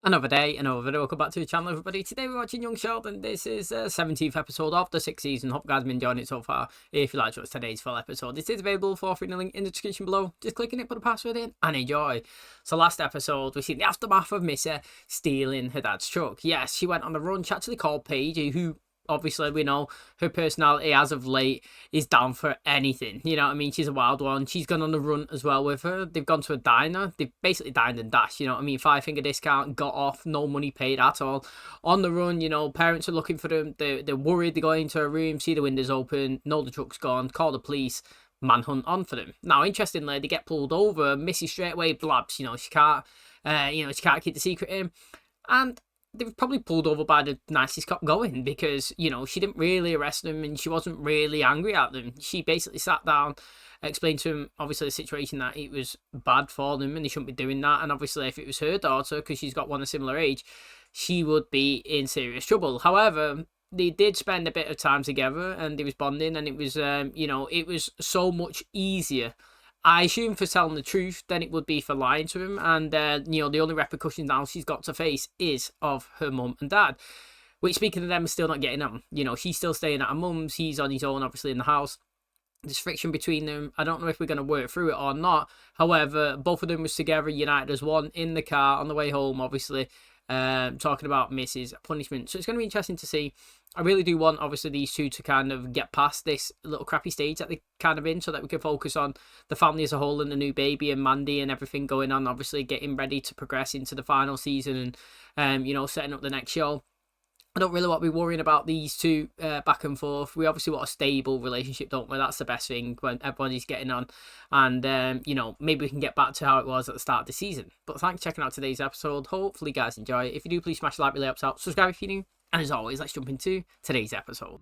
Another day, another video. Welcome back to the channel, everybody. Today we're watching Young Sheldon. This is the 17th episode of the 6th season. Hope you guys have been enjoying it so far. If you like to watch today's full episode, it is available for free in the link in the description below. Just click on it, put a password in, and enjoy. So last episode, we see the aftermath of Missy stealing her dad's truck. Yes, she went on the run. She actually called Paige, who obviously we know her personality as of late is down for anything. You know what I mean? She's a wild one. She's gone on the run as well with her. They've gone to a diner. They've basically dined and dashed. You know what I mean? 5-finger discount, got off, no money paid at all. On the run, you know, parents are looking for them. They're worried. They go into a room, see the windows open, know the truck's gone, call the police, manhunt on for them. Now, interestingly, they get pulled over. Missy straight away blabs. You know, she can't keep the secret in. And they were probably pulled over by the nicest cop going because, you know, she didn't really arrest them and she wasn't really angry at them. She basically sat down, explained to them, obviously, the situation that it was bad for them and they shouldn't be doing that. And obviously, if it was her daughter, because she's got one a similar age, she would be in serious trouble. However, they did spend a bit of time together and they was bonding, and it was, it was so much easier, I assume, for telling the truth than it would be for lying to him. And, the only repercussions now she's got to face is of her mum and dad. Which, speaking of them, is still not getting on. You know, she's still staying at her mum's. He's on his own, obviously, in the house. There's friction between them. I don't know if we're going to work through it or not. However, both of them was together, united as one, in the car, on the way home, obviously, talking about Mrs. Punishment. So it's going to be interesting to see. I really do want, obviously, these two to kind of get past this little crappy stage that they're kind of in so that we can focus on the family as a whole and the new baby and Mandy and everything going on, obviously getting ready to progress into the final season and, setting up the next show. I don't really want to be worrying about these two back and forth. We obviously want a stable relationship, don't we? That's the best thing when everybody's getting on. And, maybe we can get back to how it was at the start of the season. But thanks for checking out today's episode. Hopefully you guys enjoy it. If you do, please smash the like, really helps out. Subscribe if you're new. And as always, let's jump into today's episode.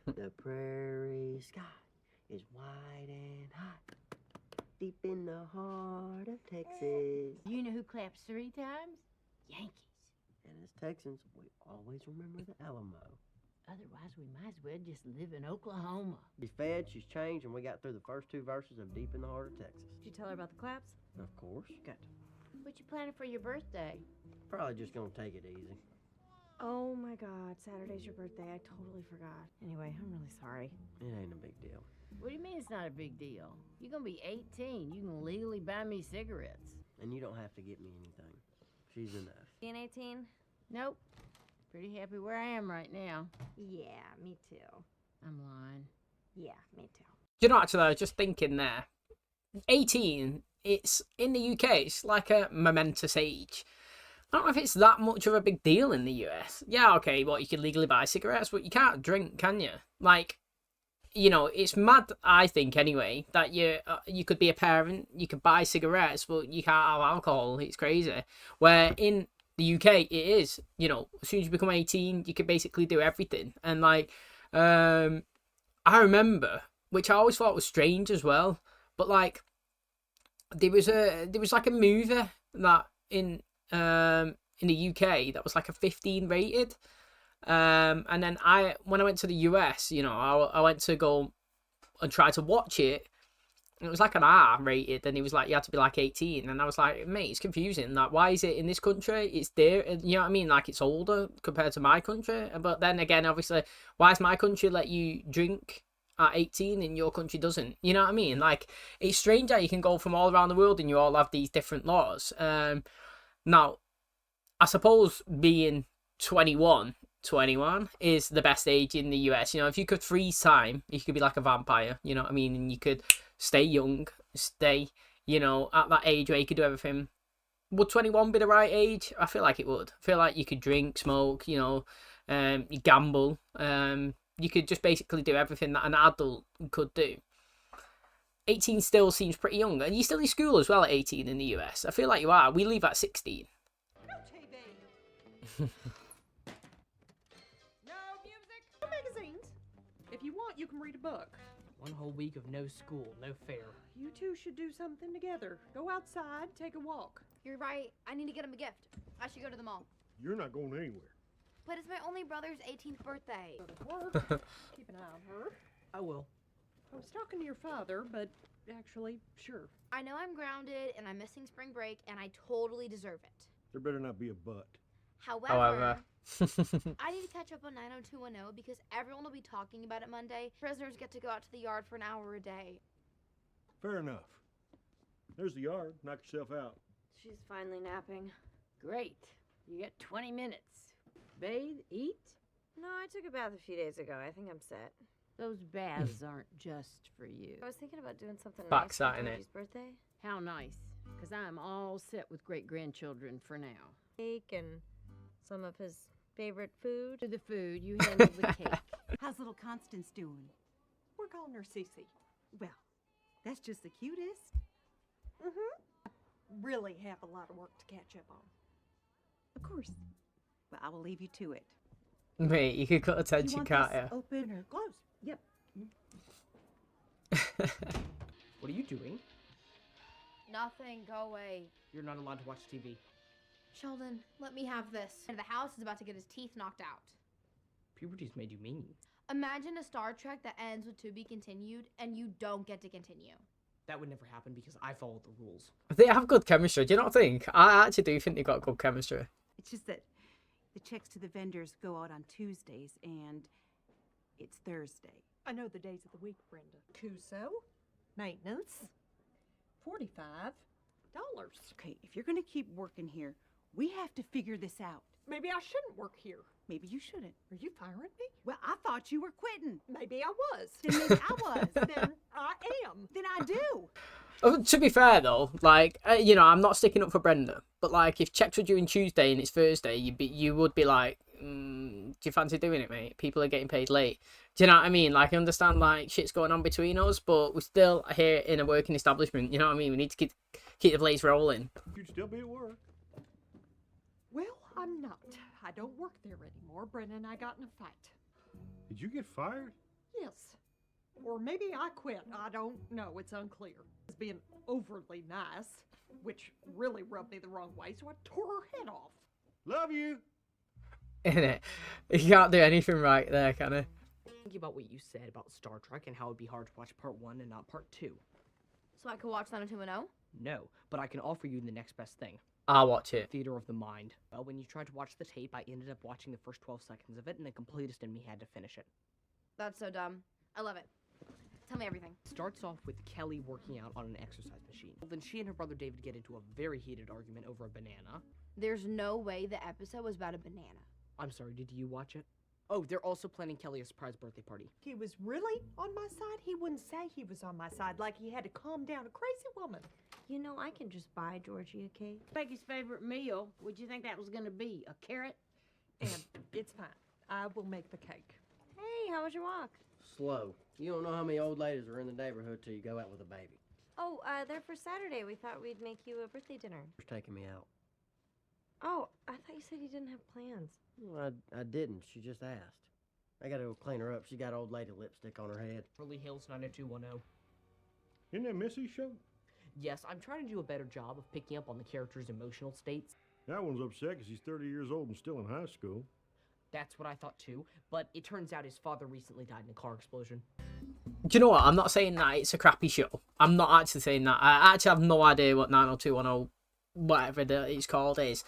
The prairie sky is wide and hot, deep in the heart of Texas. You know who claps 3 times? Yankees. And as Texans, we always remember the Alamo. Otherwise, we might as well just live in Oklahoma. She's fed, she's changed, and we got through the first 2 verses of Deep in the Heart of Texas. Did you tell her about the claps? Of course. Good. What you planning for your birthday? Probably just gonna take it easy. Oh my god, Saturday's your birthday. I totally forgot. Anyway, I'm really sorry. It ain't a big deal. What do you mean it's not a big deal? You're gonna be 18. You can legally buy me cigarettes. And you don't have to get me anything. She's enough. Being 18? Nope. Pretty happy where I am right now. Yeah, me too. I'm lying. Yeah, me too. You know, actually, I was just thinking there. 18, it's in the UK, it's like a momentous age. I don't know if it's that much of a big deal in the US. Yeah, okay, you can legally buy cigarettes, but you can't drink, can you? Like, it's mad, I think, anyway, that you could be a parent, you could buy cigarettes, but you can't have alcohol. It's crazy. Where in the UK, it is, as soon as you become 18, you can basically do everything. And, I remember, which I always thought was strange as well, but, there was like a movie that in the UK that was like a 15 rated. And then when I went to the US, I went to go and try to watch it. And it was like an R rated, and he was like, you had to be like 18. And I was like, mate, it's confusing. Like, why is it in this country? It's there, you know what I mean? Like, it's older compared to my country. But then again, obviously, why does my country let you drink at 18 and your country doesn't? You know what I mean? Like, it's strange how you can go from all around the world and you all have these different laws. Now, I suppose being 21 is the best age in the US. If you could freeze time, you could be like a vampire, you know what I mean? And you could stay young, stay, at that age where you could do everything. Would 21 be the right age? I feel like it would. I feel like you could drink, smoke, you gamble. You could just basically do everything that an adult could do. 18 still seems pretty young. And you're still in school as well at 18 in the US. I feel like you are. We leave at 16. No TV. No music. No magazines. If you want, you can read a book. One whole week of no school, no fair. You two should do something together. Go outside, take a walk. You're right. I need to get him a gift. I should go to the mall. You're not going anywhere. But it's my only brother's 18th birthday. Go to work. Keep an eye on I will. I was talking to your father, but actually, sure. I know I'm grounded and I'm missing spring break and I totally deserve it. There better not be a but. However, I need to catch up on 90210 because everyone will be talking about it Monday. Prisoners get to go out to the yard for an hour a day. Fair enough. There's the yard. Knock yourself out. She's finally napping. Great. You get 20 minutes. Bathe, eat. No, I took a bath a few days ago. I think I'm set. Those baths aren't just for you. I was thinking about doing something nice Backside for in it. Georgie's birthday. How nice. Because I'm all set with great-grandchildren for now. Cake and some of his favorite food. To the food, you handle the cake. How's little Constance doing? We're calling her Cece. Well, that's just the cutest. Really have a lot of work to catch up on. Of course. Well, I will leave you to it. Mate, you could cut You attention, want can't this you? open or closed? Yep. What are you doing? Nothing, go away. You're not allowed to watch TV. Sheldon, let me have this. The house is about to get his teeth knocked out. Puberty's made you mean. Imagine a Star Trek that ends with to be continued and you don't get to continue. That would never happen because I followed the rules. They have good chemistry. Do you not think? I actually do think they got good chemistry. It's just that the checks to the vendors go out on Tuesdays and it's Thursday. I know the days of the week, Brenda. Cuso, maintenance, $45. Okay, if you're going to keep working here, we have to figure this out. Maybe I shouldn't work here. Maybe you shouldn't. Are you firing me? Well, I thought you were quitting. Maybe I was. Then maybe I was. Then I am. Then I do. To be fair though, like you know, I'm not sticking up for Brenda, but like if checks were due on Tuesday and it's Thursday, you would be like, do you fancy doing it, mate? People are getting paid late. Do you know what I mean? Like I understand like shit's going on between us, but we're still here in a working establishment. You know what I mean? We need to keep the blades rolling. You'd still be at work. Well, I'm not. I don't work there anymore. Brenda and I got in a fight. Did you get fired? Yes. Or maybe I quit. I don't know. It's unclear. It's being overly nice, which really rubbed me the wrong way, so I tore her head off. Love you. Innit? You can't do anything right there, can you? Think about what you said about Star Trek and how it'd be hard to watch part 1 and not part 2. So I could watch 90210? No, but I can offer you the next best thing. I'll watch it. Theater of the Mind. Well, when you tried to watch the tape, I ended up watching the first 12 seconds of it, and the completist in me had to finish it. That's so dumb. I love it. Tell me everything. Starts off with Kelly working out on an exercise machine. Then she and her brother David get into a very heated argument over a banana. There's no way the episode was about a banana. I'm sorry, did you watch it? Oh, they're also planning Kelly a surprise birthday party. He was really on my side? He wouldn't say he was on my side like he had to calm down a crazy woman. You know, I can just buy Georgie a cake. Becky's favorite meal. What'd you think that was going to be? A carrot? And it's fine. I will make the cake. Hey, how was your walk? Slow. You don't know how many old ladies are in the neighborhood till you go out with a baby. Oh, they're for Saturday. We thought we'd make you a birthday dinner. Who's taking me out? Oh, I thought you said you didn't have plans. Well, I didn't. She just asked. I gotta go clean her up. She got old lady lipstick on her head. Beverly Hills 90210. Isn't that Missy's show? Yes, I'm trying to do a better job of picking up on the character's emotional states. That one's upset because he's 30 years old and still in high school. That's what I thought too, but it turns out his father recently died in a car explosion. Do you know what? I'm not saying that it's a crappy show. I'm not actually saying that. I actually have no idea what 90210, whatever it's called, is.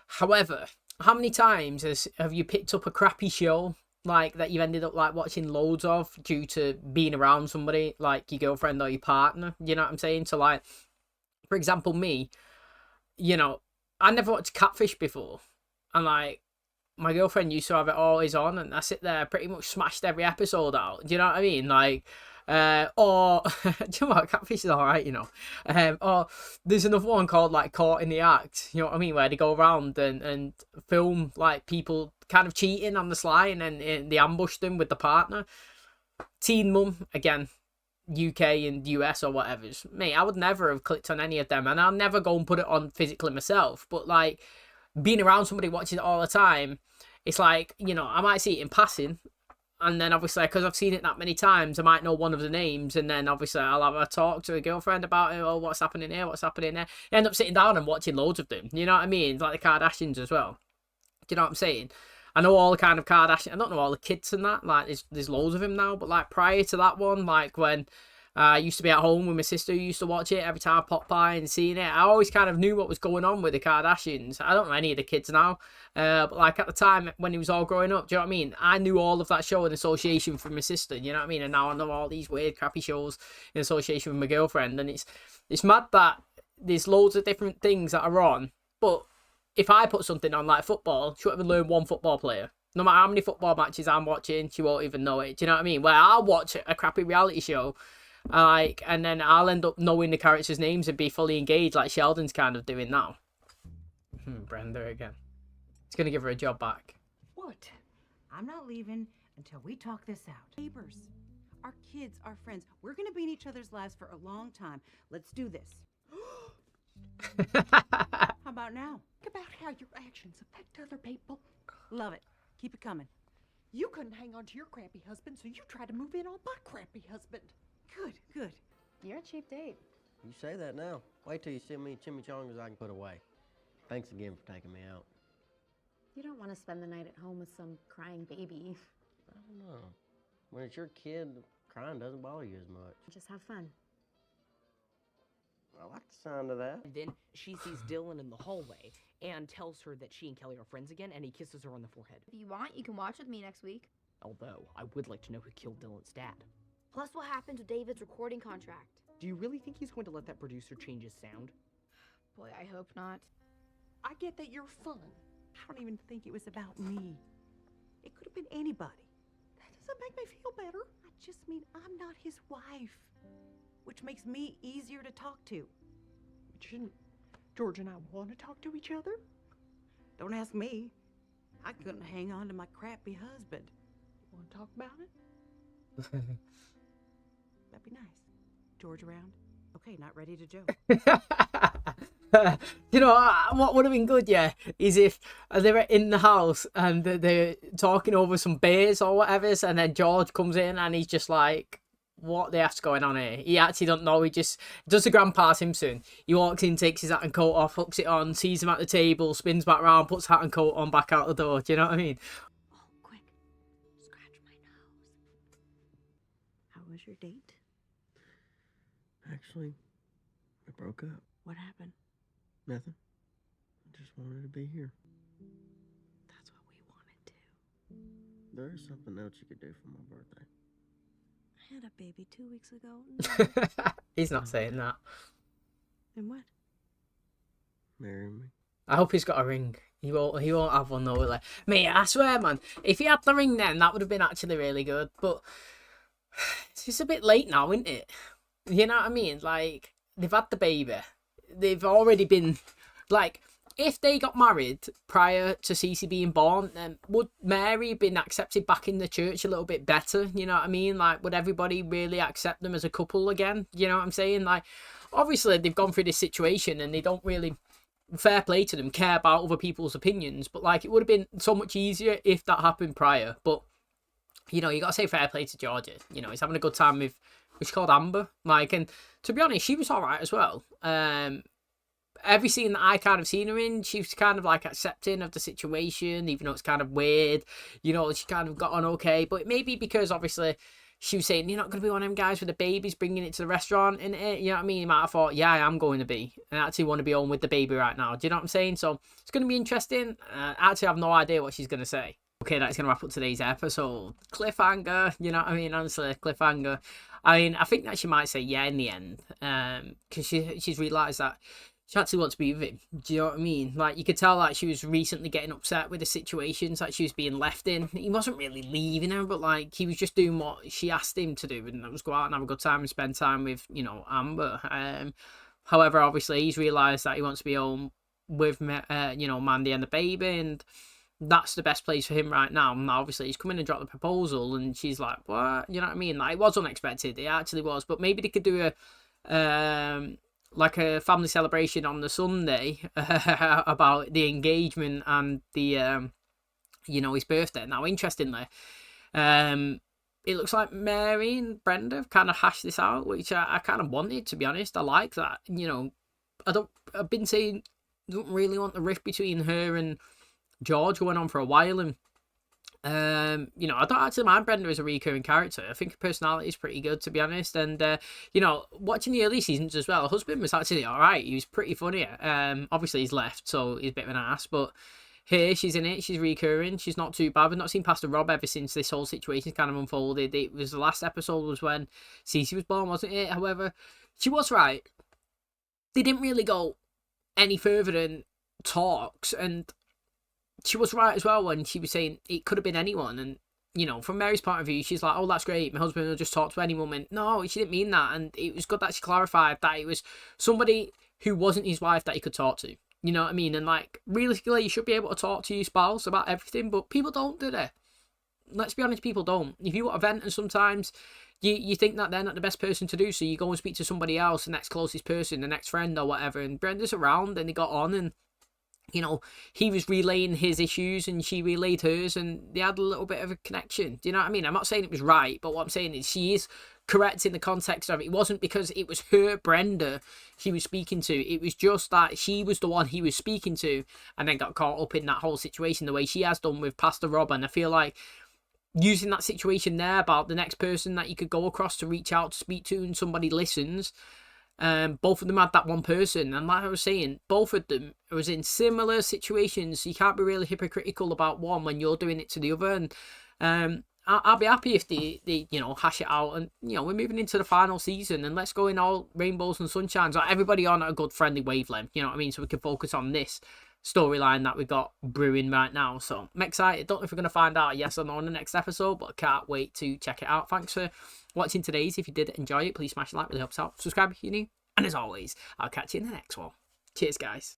However, how many times have you picked up a crappy show like that you've ended up like watching loads of due to being around somebody like your girlfriend or your partner? You know what I'm saying? So like, for example, me, you know, I never watched Catfish before, and like my girlfriend used to have it always on, and I sit there pretty much smashed every episode out. Do you know what I mean? Like, or do you know what? Catfish is alright, you know. Or there's another one called like Caught in the Act. You know what I mean? Where they go around and film like people kind of cheating on the sly, and then they ambush them with the partner. Teen Mum, again, UK and US or whatever. Mate, I would never have clicked on any of them, and I'll never go and put it on physically myself. But like being around somebody watching it all the time, it's like, you know, I might see it in passing, and then obviously because I've seen it that many times, I might know one of the names, and then obviously I'll have a talk to a girlfriend about it. Oh, what's happening here? What's happening there? I end up sitting down and watching loads of them. You know what I mean? It's like the Kardashians as well. Do you know what I'm saying? I know all the kind of Kardashian, I don't know all the kids and that, like there's loads of them now, but like prior to that one, like when I used to be at home with my sister who used to watch it every time I popped by and seen it, I always kind of knew what was going on with the Kardashians. I don't know any of the kids now, but like at the time when he was all growing up, do you know what I mean? I knew all of that show in association from my sister, you know what I mean? And now I know all these weird crappy shows in association with my girlfriend, and it's mad that there's loads of different things that are on, but if I put something on like football, she won't even learn one football player. No matter how many football matches I'm watching, she won't even know it. Do you know what I mean? Where I'll watch a crappy reality show, like, and then I'll end up knowing the characters' names and be fully engaged, like Sheldon's kind of doing now. Brenda again. It's gonna give her a job back. What? I'm not leaving until we talk this out. Neighbors, our kids, our friends. We're gonna be in each other's lives for a long time. Let's do this. How about now? Think about how your actions affect other people. Love it. Keep it coming. You couldn't hang on to your crappy husband, so you tried to move in on my crappy husband. Good, good. You're a cheap date. You say that now. Wait till you see me chimichangas I can put away. Thanks again for taking me out. You don't want to spend the night at home with some crying baby. I don't know. When it's your kid, crying doesn't bother you as much. Just have fun. I like the sound of that. And then she sees Dylan in the hallway and tells her that she and Kelly are friends again, and he kisses her on the forehead. If you want, you can watch with me next week. Although, I would like to know who killed Dylan's dad. Plus, what happened to David's recording contract? Do you really think he's going to let that producer change his sound? Boy, I hope not. I get that you're fun. I don't even think it was about me. It could have been anybody. That doesn't make me feel better. I just mean I'm not his wife, which makes me easier to talk to. But shouldn't George and I want to talk to each other? Don't ask me. I couldn't hang on to my crappy husband. Want to talk about it? That'd be nice. George around? Okay, not ready to joke. You know what would have been good, yeah, is if they were in the house and they're talking over some beers or whatever, and then George comes in and he's just like, what the F's going on here? He actually don't know. He just does the Grandpa Simpson. He walks in, takes his hat and coat off, hooks it on, sees him at the table, spins back around, puts hat and coat on, back out the door. Do you know what I mean? Oh, quick. Scratch my nose. How was your date? Actually, we broke up. What happened? Nothing. I just wanted to be here. That's what we wanted to. There is something else you could do for my birthday. I had a baby 2 weeks ago. He's not saying that. And what? Marry me. I hope he's got a ring. He won't have one though, will he? Mate, I swear, man, if he had the ring then, that would have been actually really good. But it's a bit late now, isn't it? You know what I mean? Like, they've had the baby. They've already been, like, if they got married prior to Cece being born, then would Mary been accepted back in the church a little bit better? You know what I mean? Like, would everybody really accept them as a couple again? You know what I'm saying? Like, obviously they've gone through this situation and they don't really, fair play to them, care about other people's opinions. But, like, it would have been so much easier if that happened prior. But, you know, you got to say fair play to Georgia. You know, he's having a good time with, she's called Amber. Like, and to be honest, she was all right as well. Every scene that I kind of seen her in, she was kind of like accepting of the situation, even though it's kind of weird. You know, she kind of got on okay. But maybe because obviously she was saying, you're not going to be one of them guys with the babies bringing it to the restaurant. And you know what I mean? You might have thought, yeah, I am going to be. And I actually want to be home with the baby right now. Do you know what I'm saying? So it's going to be interesting. Actually, I have no idea what she's going to say. Okay, that's going to wrap up today's episode. Cliffhanger, you know what I mean? Honestly, cliffhanger. I mean, I think that she might say yeah in the end. Because she's realised that she actually wants to be with him. Do you know what I mean? Like, you could tell like she was recently getting upset with the situations that she was being left in. He wasn't really leaving her, but like he was just doing what she asked him to do, and that was go out and have a good time and spend time with, you know, Amber. However, obviously he's realised that he wants to be home with you know, Mandy and the baby, and that's the best place for him right now. And obviously he's come in and dropped the proposal, and she's like, what? You know what I mean? Like, it was unexpected. It actually was. But maybe they could do a like a family celebration on the Sunday about the engagement and the you know, his birthday. Now, interestingly, it looks like Mary and Brenda have kind of hashed this out, which I kind of wanted, to be honest. I like that. You know, I've been saying I don't really want the rift between her and George going on for a while, and You know, I don't actually mind Brenda as a recurring character. I think her personality is pretty good, to be honest. And you know, watching the early seasons as well, her husband was actually all right. He was pretty funny. Obviously he's left, so he's a bit of an ass, but here she's in it. She's recurring. She's not too bad. We've not seen Pastor Rob ever since this whole situation's kind of unfolded. It was the last episode was when Cece was born, wasn't it? However, she was right. They didn't really go any further than talks, and she was right as well when she was saying it could have been anyone. And you know, from Mary's point of view, she's like, oh, that's great, my husband will just talk to any woman. No, she didn't mean that. And it was good that she clarified that it was somebody who wasn't his wife that he could talk to. You know what I mean? And like, realistically, you should be able to talk to your spouse about everything, but people don't, do they? Let's be honest, people don't. If you want to vent, and sometimes you think that they're not the best person to do, so you go and speak to somebody else, the next closest person, the next friend or whatever. And Brenda's around, and they got on, and you know, he was relaying his issues and she relayed hers, and they had a little bit of a connection. Do you know what I mean? I'm not saying it was right, but what I'm saying is she is correct in the context of it. It wasn't because it was her, Brenda, he was speaking to. It was just that she was the one he was speaking to, and then got caught up in that whole situation the way she has done with Pastor Rob. And I feel like using that situation there about the next person that you could go across to reach out to speak to, and somebody listens. Both of them had that one person, and like I was saying, both of them was in similar situations, so you can't be really hypocritical about one when you're doing it to the other. And I'll be happy if they you know, hash it out. And you know, we're moving into the final season, and let's go in all rainbows and sunshines, like everybody on a good friendly wavelength, you know what I mean, so we can focus on this storyline that we got brewing right now. So I'm excited. Don't know if we're going to find out a yes or no in the next episode, but I can't wait to check it out. Thanks for watching today's. If you did enjoy it, please smash a like, really helps out. Subscribe if you're new, and as always, I'll catch you in the next one. Cheers, guys.